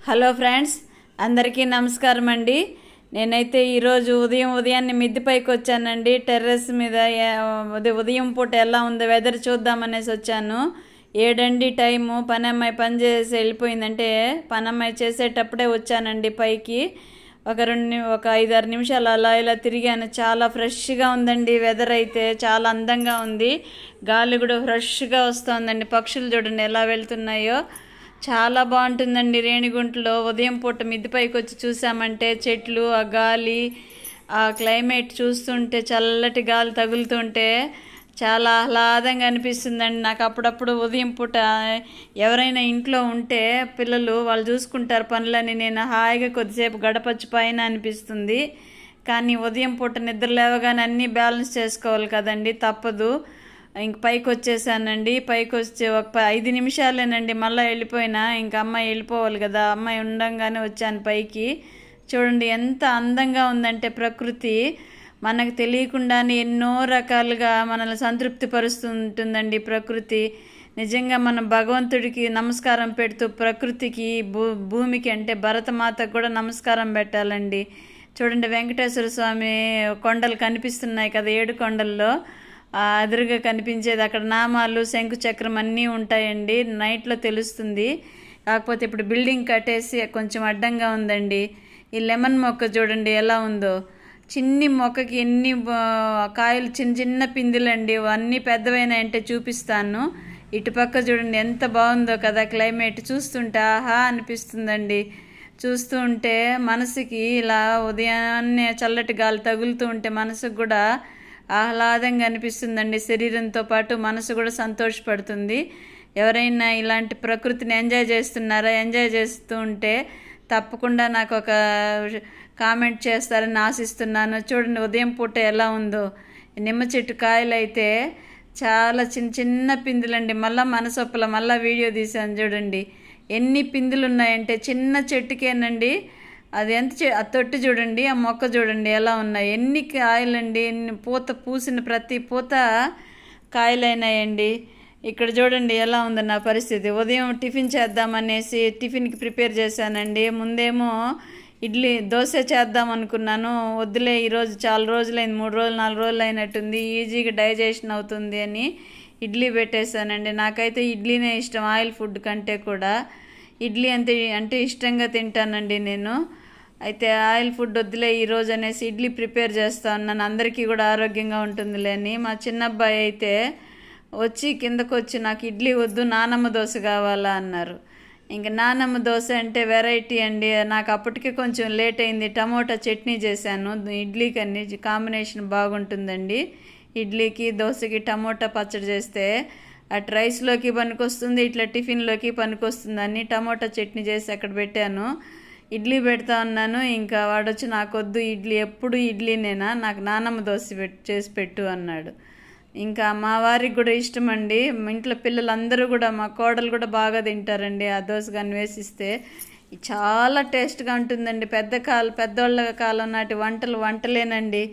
Hello friends, అందరికీ నమస్కారం అండి. నేనైతే ఈరోజు ఉదయాన్నే మిద్దె పైకి వచ్చానండి. టెర్రస్ మీద ఉదయం పూట ఎలా ఉందో వెదర్ చూద్దామనేసి వచ్చాను. 7 అండి టైము. పనమ్మాయి పని చేసి వెళ్ళిపోయిందంటే పనమ్మాయి చేసేటప్పుడే వచ్చానండి పైకి. ఒక 5-6 నిమిషాలు అలా ఇలా తిరిగాను. చాలా ఫ్రెష్గా ఉందండి. వెదర్ అయితే చాలా అందంగా ఉంది. గాలి కూడా ఫ్రెష్గా వస్తుందండి. పక్షులు చూడండి ఎలా వెళ్తున్నాయో. చాలా బాగుంటుందండి రేణిగుంటలో. ఉదయం పూట మిద్దె పైకి వచ్చి చూసామంటే చెట్లు, ఆ గాలి, ఆ క్లైమేట్ చూస్తుంటే, చల్లటి గాలి తగులుతుంటే చాలా ఆహ్లాదంగా అనిపిస్తుందండి నాకు. అప్పుడప్పుడు ఉదయం పూట ఎవరైనా ఇంట్లో ఉంటే పిల్లలు వాళ్ళు చూసుకుంటారు పనులని, నేను హాయిగా కొద్దిసేపు గడపచ్చు పైన అనిపిస్తుంది. కానీ ఉదయం పూట నిద్ర లేవగానే అన్నీ బ్యాలెన్స్ చేసుకోవాలి కదండి, తప్పదు. ఇంక పైకి వచ్చేసానండి. పైకి వచ్చి ఒక 5 నిమిషాలేనండి, మళ్ళీ వెళ్ళిపోయినా. ఇంక అమ్మాయి వెళ్ళిపోవాలి కదా, అమ్మాయి ఉండంగానే వచ్చాను పైకి. చూడండి ఎంత అందంగా ఉందంటే ప్రకృతి. మనకు తెలియకుండానే ఎన్నో రకాలుగా మనల్ని సంతృప్తి పరుస్తుంటుందండి ప్రకృతి. నిజంగా మనం భగవంతుడికి నమస్కారం పెడుతూ ప్రకృతికి, భూమికి అంటే భరతమాతకు కూడా నమస్కారం పెట్టాలండి. చూడండి వెంకటేశ్వర స్వామి కొండలు కనిపిస్తున్నాయి కదా, 7 కొండల్లో ఎదురుగా కనిపించేది అక్కడ నామాలు, శంకు చక్రం అన్నీ ఉంటాయండి. నైట్లో తెలుస్తుంది. కాకపోతే ఇప్పుడు బిల్డింగ్ కట్టేసి కొంచెం అడ్డంగా ఉందండి. ఈ లెమన్ మొక్క చూడండి ఎలా ఉందో. చిన్ని మొక్కకి ఎన్ని కాయలు, చిన్న చిన్న పిందులండి. అన్నీ పెద్దవైనాయంటే చూపిస్తాను. ఇటుపక్క చూడండి ఎంత బాగుందో కదా క్లైమేట్. చూస్తుంటే ఆహా అనిపిస్తుందండి. చూస్తూ ఉంటే మనసుకి ఇలా ఉదయాన్నే చల్లటి గాలి తగులుతూ ఉంటే మనసుకు కూడా ఆహ్లాదంగా అనిపిస్తుందండి. శరీరంతో పాటు మనసు కూడా సంతోషపడుతుంది. ఎవరైనా ఇలాంటి ప్రకృతిని ఎంజాయ్ చేస్తున్నారా, ఎంజాయ్ చేస్తూ ఉంటే తప్పకుండా నాకు ఒక కామెంట్ చేస్తారని ఆశిస్తున్నాను. చూడండి ఉదయం పూట ఎలా ఉందో. నిమ్మ చెట్టు కాయలు అయితే చాలా చిన్న చిన్న పిందులండి. మళ్ళీ మనసొప్పల మళ్ళీ వీడియో తీసాను చూడండి ఎన్ని పిందులు ఉన్నాయంటే. చిన్న చెట్టుకేనండి అది ఎంత ఆ తొట్టు చూడండి, ఆ మొక్క చూడండి ఎలా ఉన్నాయి. ఎన్ని కాయలండి, ఎన్ని పూత పూసిన ప్రతి పూత కాయలైనాయండి. ఇక్కడ చూడండి ఎలా ఉంది నా పరిస్థితి. ఉదయం టిఫిన్ చేద్దామనేసి టిఫిన్కి ప్రిపేర్ చేశానండి. ముందేమో దోశ చేద్దాం అనుకున్నాను. వద్దులే, ఈరోజు చాలా రోజులైంది, 3 రోజులు 4 రోజులు అయినట్టుంది, ఈజీగా డైజెషన్ అవుతుంది అని ఇడ్లీ పెట్టేశానండి. నాకైతే ఇడ్లీనే ఇష్టం ఆయిల్ ఫుడ్ కంటే కూడా. ఇడ్లీ అంటే ఇష్టంగా తింటానండి నేను. అయితే ఆయిల్ ఫుడ్ వద్దులే ఈరోజు అనేసి ఇడ్లీ ప్రిపేర్ చేస్తా ఉన్నాను. అందరికీ కూడా ఆరోగ్యంగా ఉంటుందిలే అని. మా చిన్నబ్బాయి అయితే కిందకు వచ్చి నాకు ఇడ్లీ వద్దు, నానమ్మ దోశ కావాలా అన్నారు. ఇంకా నానమ్మ దోశ అంటే వెరైటీ అండి. నాకు అప్పటికే కొంచెం లేట్ అయింది. టమోటా చట్నీ చేశాను. ఇడ్లీకి అన్ని కాంబినేషన్ బాగుంటుందండి. ఇడ్లీకి దోశకి టమోటా పచ్చడి చేస్తే అటు రైస్లోకి పనికొస్తుంది, ఇట్లా టిఫిన్లోకి పనికొస్తుందని టమోటా చట్నీ చేసి అక్కడ పెట్టాను. ఇడ్లీ పెడతా ఉన్నాను. ఇంకా వాడొచ్చి నాకొద్దు ఇడ్లీ, ఎప్పుడు ఇడ్లీనేనా, నాకు నానమ్మ దోశ చేసి పెట్టు అన్నాడు. ఇంకా మా వారికి కూడా ఇష్టం అండి. ఇంట్లో పిల్లలందరూ కూడా, మా కోడలు కూడా బాగా తింటారండి ఆ దోశ కానీ వేసిస్తే. చాలా టేస్ట్గా ఉంటుందండి. పెద్దోళ్ళ కాలం నాటి వంటలేనండి,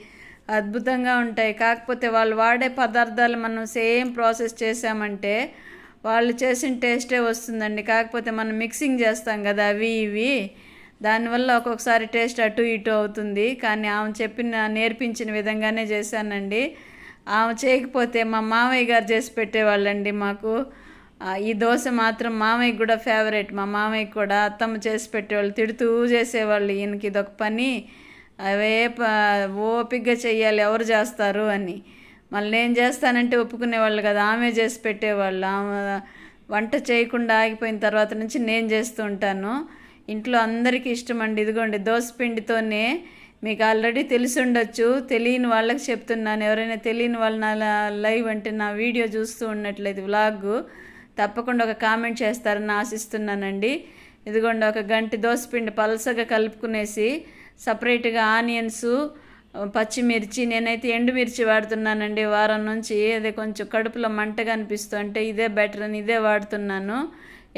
అద్భుతంగా ఉంటాయి. కాకపోతే వాళ్ళు వాడే పదార్థాలు మనం సేమ్ ప్రాసెస్ చేసామంటే వాళ్ళు చేసిన టేస్టే వస్తుందండి. కాకపోతే మనం మిక్సింగ్ చేస్తాం కదా అవి ఇవి, దానివల్ల ఒక్కొక్కసారి టేస్ట్ అటు ఇటు అవుతుంది. కానీ ఆమె నేర్పించిన విధంగానే చేశానండి. ఆమె చేయకపోతే మా మామయ్య గారు చేసి పెట్టేవాళ్ళండి మాకు. ఈ దోశ మాత్రం మామయ్యకి కూడా ఫేవరెట్. మా మామయ్యకి కూడా అత్తమ్మ చేసి పెట్టేవాళ్ళు. తిడుతూ చేసేవాళ్ళు, ఈయనకి ఇదొక పని, అవే ఓపికగా చెయ్యాలి, ఎవరు చేస్తారు అని. మళ్ళీ నేను చేస్తానంటే ఒప్పుకునేవాళ్ళు కదా, ఆమె చేసి పెట్టేవాళ్ళు. ఆమె వంట చేయకుండా ఆగిపోయిన తర్వాత నుంచి నేను చేస్తూ ఉంటాను. ఇంట్లో అందరికీ ఇష్టం అండి. ఇదిగోండి దోశ పిండితోనే, మీకు ఆల్రెడీ తెలిసి ఉండొచ్చు, తెలియని వాళ్ళకి చెప్తున్నాను. ఎవరైనా తెలియని వాళ్ళు నా లైవ్ అంటే నా వీడియో చూస్తూ ఉన్నట్లయితే వ్లాగ్ తప్పకుండా ఒక కామెంట్ చేస్తారని ఆశిస్తున్నానండి. ఇదిగోండి ఒక గంటి దోశపిండి పలసగా కలుపుకునేసి సపరేట్గా ఆనియన్స్, పచ్చిమిర్చి, నేనైతే ఎండుమిర్చి వాడుతున్నానండి వారం నుంచి. అదే కొంచెం కడుపులో మంటగా అనిపిస్తుంటే ఇదే బెటర్ అని ఇదే వాడుతున్నాను.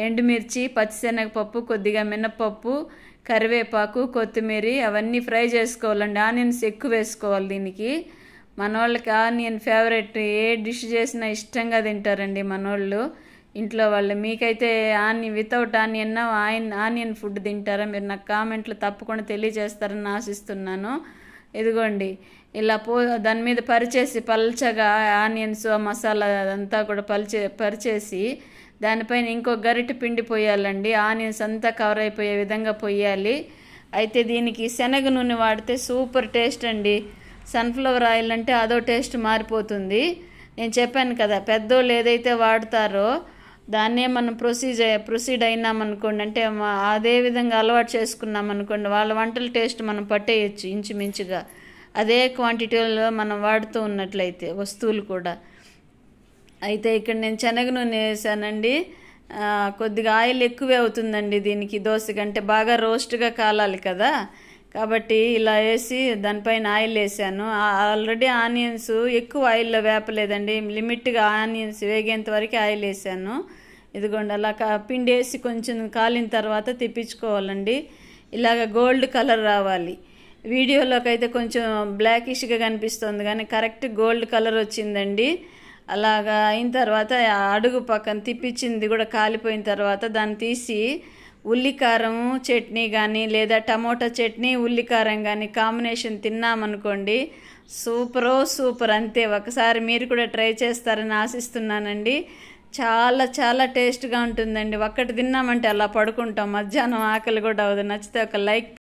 ఎండుమిర్చి, పచ్చిశనగపప్పు, కొద్దిగా మినపప్పు, కరివేపాకు, కొత్తిమీర అవన్నీ ఫ్రై చేసుకోవాలండి. ఆనియన్స్ ఎక్కువ వేసుకోవాలి దీనికి. మన వాళ్ళకి ఆనియన్ ఫేవరెట్, ఏ డిష్ చేసినా ఇష్టంగా తింటారండి మనోళ్ళు. ఇంట్లో వాళ్ళు. మీకైతే వితౌట్ ఆనియన్ ఫుడ్ తింటారా? మీరు నాకు కామెంట్లో తప్పకుండా తెలియజేస్తారని ఆశిస్తున్నాను. ఇదిగోండి, ఇలా దాని మీద పరిచేసి పల్చగా ఆనియన్స్ మసాలా అంతా కూడా పరిచేసి దానిపైన ఇంకో గరిటె పిండి పోయాలండి. ఆనియన్స్ అంతా కవర్ అయిపోయే విధంగా పోయాలి. అయితే దీనికి శనగ నూనె వాడితే సూపర్ టేస్ట్ అండి. సన్ఫ్లవర్ ఆయిల్ అంటే అదో టేస్ట్ మారిపోతుంది. నేను చెప్పాను కదా, పెద్దోళ్ళు ఏదైతే వాడతారో దాన్నే మనం ప్రొసీడ్ అయినామనుకోండి, అంటే అదే విధంగా అలవాటు చేసుకున్నామనుకోండి, వాళ్ళ వంటల టేస్ట్ మనం పట్టేయచ్చు ఇంచుమించుగా. అదే క్వాంటిటీలో మనం వాడుతూ ఉన్నట్లయితే వస్తువులు కూడా. అయితే ఇక్కడ నేను శనగ నూనె వేసానండి. కొద్దిగా ఆయిల్ ఎక్కువే అవుతుందండి దీనికి. దోశ కంటే బాగా రోస్ట్గా కాలాలి కదా, కాబట్టి ఇలా వేసి దానిపైన ఆయిల్ వేసాను. ఆల్రెడీ ఆనియన్స్ ఎక్కువ ఆయిల్లో వేపలేదండి, లిమిట్గా ఆనియన్స్ వేగేంత వరకు ఆయిల్ వేసాను. ఇదిగోండి, అలా పిండి వేసి కొంచెం కాలిన తర్వాత తిప్పించుకోవాలండి. ఇలాగ గోల్డ్ కలర్ రావాలి. వీడియోలోకి అయితే కొంచెం బ్లాకిష్గా కనిపిస్తుంది కానీ కరెక్ట్ గోల్డ్ కలర్ వచ్చిందండి. అలాగా అయిన తర్వాత అడుగు పక్కన తిప్పించింది కూడా కాలిపోయిన తర్వాత దాన్ని తీసి ఉల్లికారం చట్నీ కానీ లేదా టమోటా చట్నీ ఉల్లికారం కానీ కాంబినేషన్ తిన్నామనుకోండి, సూపర్ అంతే. ఒకసారి మీరు కూడా ట్రై చేస్తారని ఆశిస్తున్నానండి. చాలా చాలా టేస్ట్గా ఉంటుందండి. ఒక్కటి తిన్నామంటే అలా పడుకుంటాం, మధ్యాహ్నం ఆకలి కూడా అవ్వదు. నచ్చితే ఒక లైక్